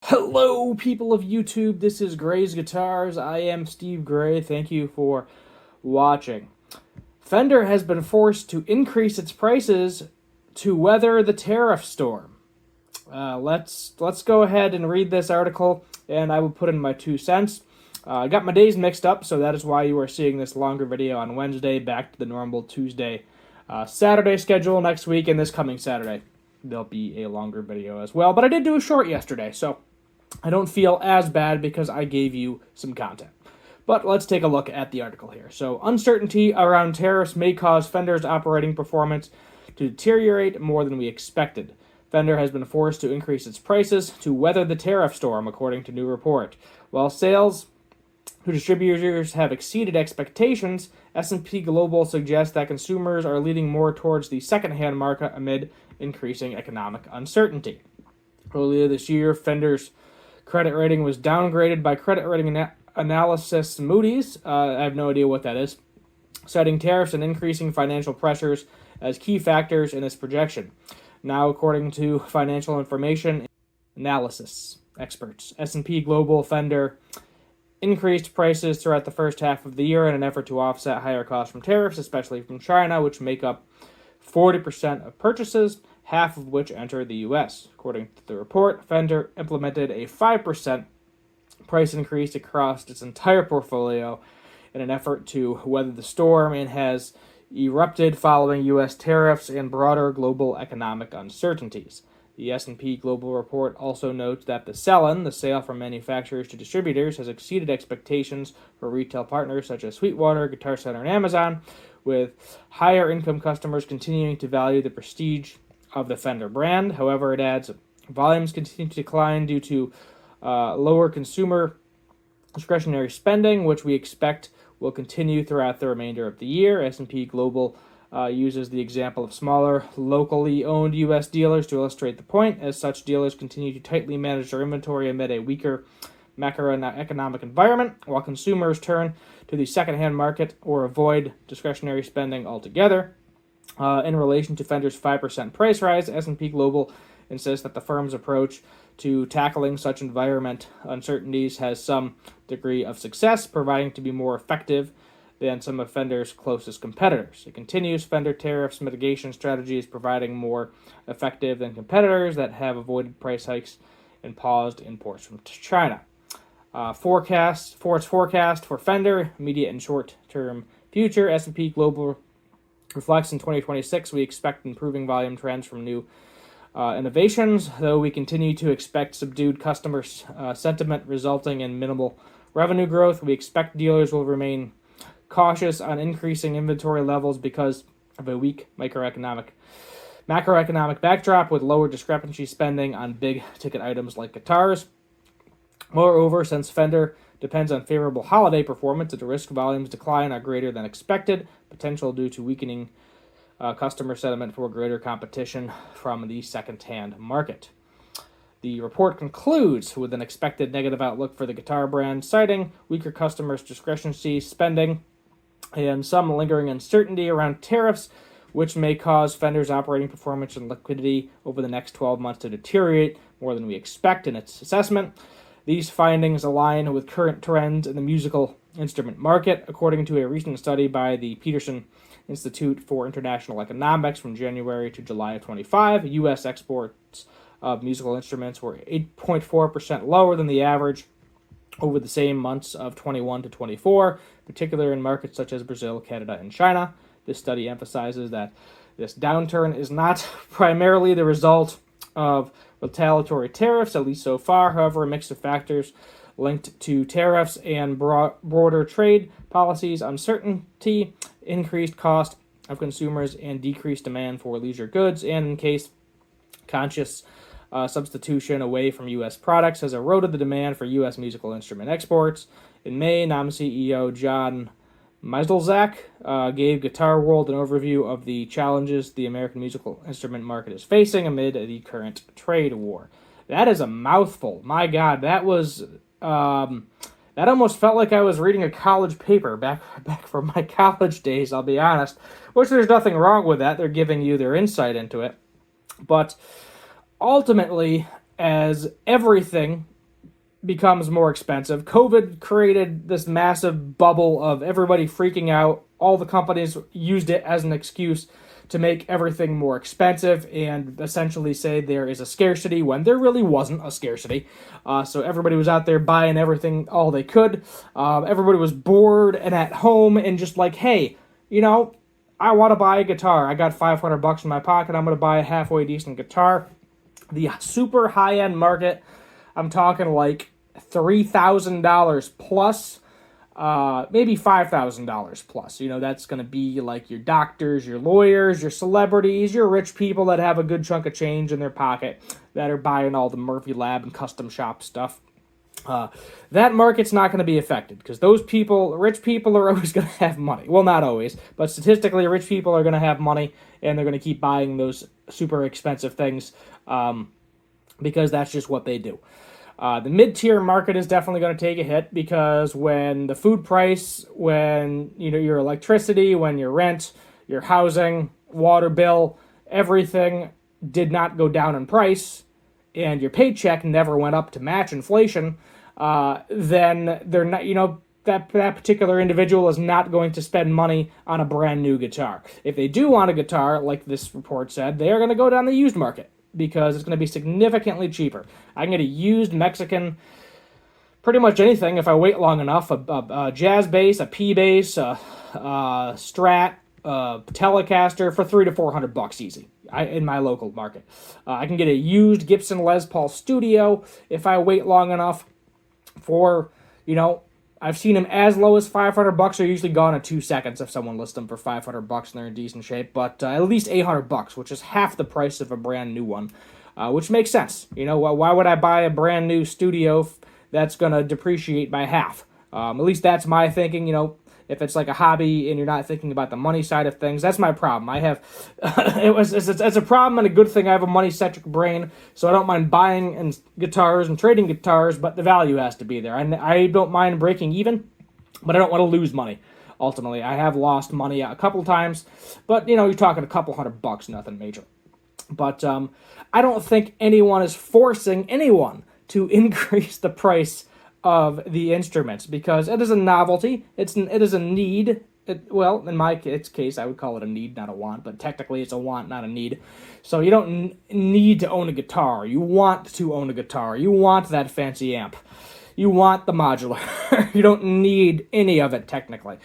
Hello, people of YouTube. This is Gray's Guitars. I am Steve Gray. Thank you for watching. Fender has been forced to increase its prices to weather the tariff storm. Let's go ahead and read this article, and I will put in my 2 cents. I got my days mixed up, so that is why you are seeing this longer video on Wednesday, back to the normal Tuesday, Saturday schedule next week, and this coming Saturday there'll be a longer video as well. But I did do a short yesterday, so I don't feel as bad because I gave you some content. But let's take a look at the article here. So, uncertainty around tariffs may cause Fender's operating performance to deteriorate more than we expected. Fender has been forced to increase its prices to weather the tariff storm, according to new report. While sales to distributors have exceeded expectations, S&P Global suggests that consumers are leaning more towards the second-hand market amid increasing economic uncertainty. Earlier this year, Fender's credit rating was downgraded by credit rating analysis Moody's. I have no idea what that is, citing tariffs and increasing financial pressures as key factors in its projection. Now, according to financial information analysis experts, S&P Global Fender increased prices throughout the first half of the year in an effort to offset higher costs from tariffs, especially from China, which make up 40% of purchases, half of which enter the U.S. According to the report, Fender implemented a 5% price increase across its entire portfolio in an effort to weather the storm and has erupted following U.S. tariffs and broader global economic uncertainties. The S&P Global report also notes that the sell-in, the sale from manufacturers to distributors, has exceeded expectations for retail partners such as Sweetwater, Guitar Center, and Amazon, with higher-income customers continuing to value the prestige of the Fender brand. However, it adds volumes continue to decline due to lower consumer discretionary spending, which we expect will continue throughout the remainder of the year. S&P Global uses the example of smaller, locally owned U.S. dealers to illustrate the point, as such dealers continue to tightly manage their inventory amid a weaker macroeconomic environment, while consumers turn to the secondhand market or avoid discretionary spending altogether. In relation to Fender's 5% price rise, S&P Global insists that the firm's approach to tackling such environment uncertainties has some degree of success, proving to be more effective than some of Fender's closest competitors. It continues, Fender tariffs mitigation strategy is proving more effective than competitors that have avoided price hikes and paused imports from China. Forecast for Fender, immediate and short-term future. S&P Global reflects in 2026 we expect improving volume trends from new innovations, though we continue to expect subdued customer sentiment resulting in minimal revenue growth. We expect dealers will remain cautious on increasing inventory levels because of a weak macroeconomic backdrop with lower discrepancy spending on big-ticket items like guitars. Moreover, since Fender depends on favorable holiday performance, the risk volumes decline are greater than expected, potential due to weakening customer sentiment for greater competition from the second-hand market. The report concludes with an expected negative outlook for the guitar brand, citing weaker customers' discretionary spending and some lingering uncertainty around tariffs, which may cause Fender's operating performance and liquidity over the next 12 months to deteriorate more than we expect in its assessment. These findings align with current trends in the musical instrument market, according to a recent study by the Peterson Institute for International Economics from January to July of 25. U.S. exports of musical instruments were 8.4% lower than the average over the same months of 21 to 24, particularly in markets such as Brazil, Canada, and China. This study emphasizes that this downturn is not primarily the result of retaliatory tariffs, at least so far. However, a mix of factors linked to tariffs and broader trade policies, uncertainty, increased cost of consumers, and decreased demand for leisure goods, and in case conscious substitution away from U.S. products has eroded the demand for U.S. musical instrument exports. In May, NAM CEO John Meiselzak gave Guitar World an overview of the challenges the American musical instrument market is facing amid the current trade war. That is a mouthful. My God, that was that almost felt like I was reading a college paper back from my college days, I'll be honest, which there's nothing wrong with that. They're giving you their insight into it. But ultimately, as everything becomes more expensive. COVID created this massive bubble of everybody freaking out. All the companies used it as an excuse to make everything more expensive and essentially say there is a scarcity when there really wasn't a scarcity. So everybody was out there buying everything all they could. Everybody was bored and at home and just like, hey, I want to buy a guitar. I got $500 in my pocket. I'm going to buy a halfway decent guitar. The super high-end market, I'm talking like $3,000 plus, maybe $5,000 plus. That's going to be like your doctors, your lawyers, your celebrities, your rich people that have a good chunk of change in their pocket that are buying all the Murphy Lab and custom shop stuff. That market's not going to be affected because those people, rich people, are always going to have money. Well, not always, but statistically, rich people are going to have money and they're going to keep buying those super expensive things because that's just what they do. The mid-tier market is definitely going to take a hit because when the food price, when your electricity, when your rent, your housing, water bill, everything did not go down in price, and your paycheck never went up to match inflation, then they're not, that particular individual is not going to spend money on a brand new guitar. If they do want a guitar, like this report said, they are going to go down the used market because it's going to be significantly cheaper. I can get a used Mexican, pretty much anything if I wait long enough, a jazz bass, a P bass, a Strat, a Telecaster for $300 to $400 easy. In my local market. I can get a used Gibson Les Paul Studio if I wait long enough for, I've seen them as low as $500. They're usually gone in 2 seconds if someone lists them for $500 and they're in decent shape, but at least $800, which is half the price of a brand new one, which makes sense. Why would I buy a brand new studio that's going to depreciate by half? At least that's my thinking, If it's like a hobby and you're not thinking about the money side of things, that's my problem. I have, it's a problem and a good thing. I have a money-centric brain, so I don't mind buying guitars and trading guitars, but the value has to be there. I don't mind breaking even, but I don't want to lose money. Ultimately, I have lost money a couple times, but you're talking a couple $100, nothing major. But I don't think anyone is forcing anyone to increase the price of the instruments because it is a novelty. It is a need. In my case, I would call it a need, not a want, but technically it's a want, not a need. So you don't need to own a guitar. You want to own a guitar. You want that fancy amp. You want the modular. You don't need any of it technically.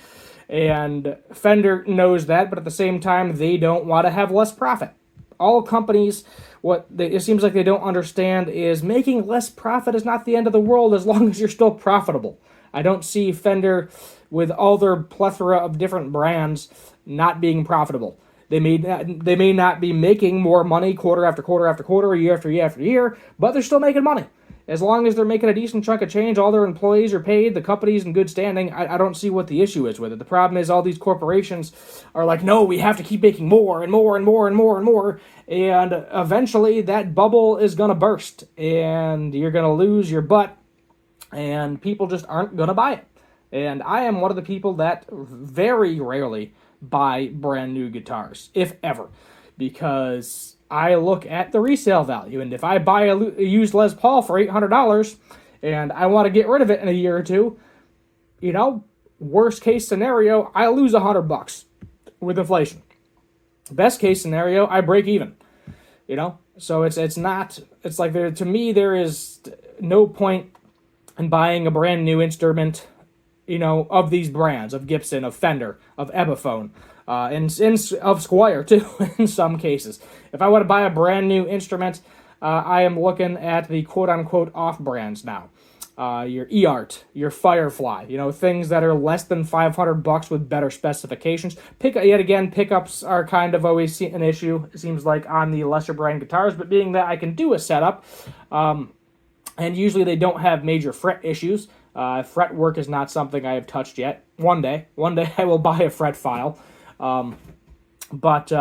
And Fender knows that, but at the same time, they don't want to have less profit. All companies, it seems like they don't understand is making less profit is not the end of the world as long as you're still profitable. I don't see Fender, with all their plethora of different brands, not being profitable. They may not be making more money quarter after quarter after quarter, year after year after year, but they're still making money. As long as they're making a decent chunk of change, all their employees are paid, the company's in good standing, I don't see what the issue is with it. The problem is all these corporations are like, no, we have to keep making more and more and more and more and more, and eventually that bubble is going to burst, and you're going to lose your butt, and people just aren't going to buy it. And I am one of the people that very rarely buy brand new guitars, if ever, because I look at the resale value, and if I buy a used Les Paul for $800 and I want to get rid of it in a year or two, worst case scenario, I lose $100 with inflation. Best case scenario, I break even. So it's like to me there is no point in buying a brand new instrument, of these brands, of Gibson, of Fender, of Epiphone. And of Squire too in some cases. If I want to buy a brand new instrument, I am looking at the quote-unquote off-brands now. Your eArt, your Firefly, things that are less than $500 with better specifications. Pickups are kind of always an issue, it seems like, on the lesser brand guitars, but being that I can do a setup, and usually they don't have major fret issues. Fret work is not something I have touched yet. One day I will buy a fret file. But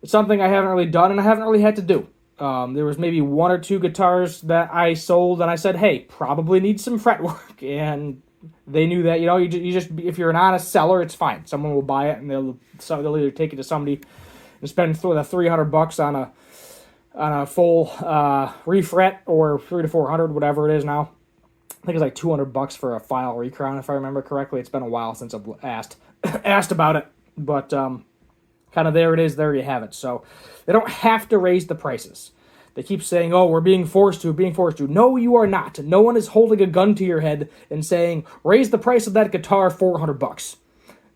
it's something I haven't really done and I haven't really had to do. There was maybe one or two guitars that I sold and I said, hey, probably need some fret work. And they knew that, you just if you're an honest seller, it's fine. Someone will buy it and they'll either take it to somebody and spend the $300 on a full refret or $300 to $400, whatever it is now. I think it's like $200 for a file recrown, if I remember correctly. It's been a while since I've asked about it, but kind of there it is. There you have it. So they don't have to raise the prices. They keep saying, "Oh, we're being forced to, being forced to." No, you are not. No one is holding a gun to your head and saying, "Raise the price of that guitar $400."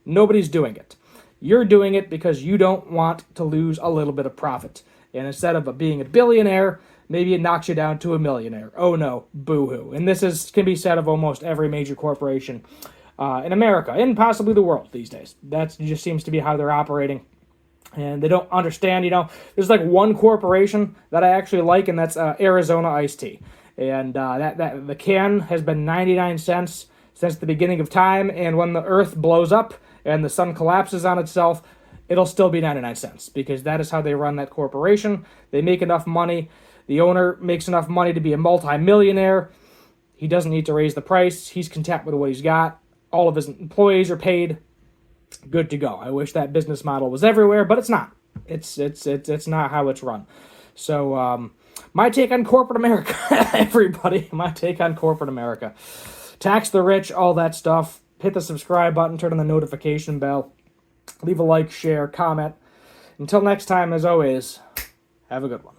Nobody's doing it. You're doing it because you don't want to lose a little bit of profit. And instead of being a billionaire, maybe it knocks you down to a millionaire. Oh no, boo-hoo. And this can be said of almost every major corporation in America and possibly the world these days. That just seems to be how they're operating. And they don't understand, there's like one corporation that I actually like, and that's Arizona Iced Tea. And that the can has been 99 cents since the beginning of time, and when the earth blows up and the sun collapses on itself, it'll still be 99 cents, because that is how they run that corporation. They make enough money. The owner makes enough money to be a multi-millionaire. He doesn't need to raise the price. He's content with what he's got. All of his employees are paid. Good to go. I wish that business model was everywhere, but it's not. It's not how it's run. So my take on corporate America, everybody, my take on corporate America. Tax the rich, all that stuff. Hit the subscribe button, turn on the notification bell. Leave a like, share, comment. Until next time, as always, have a good one.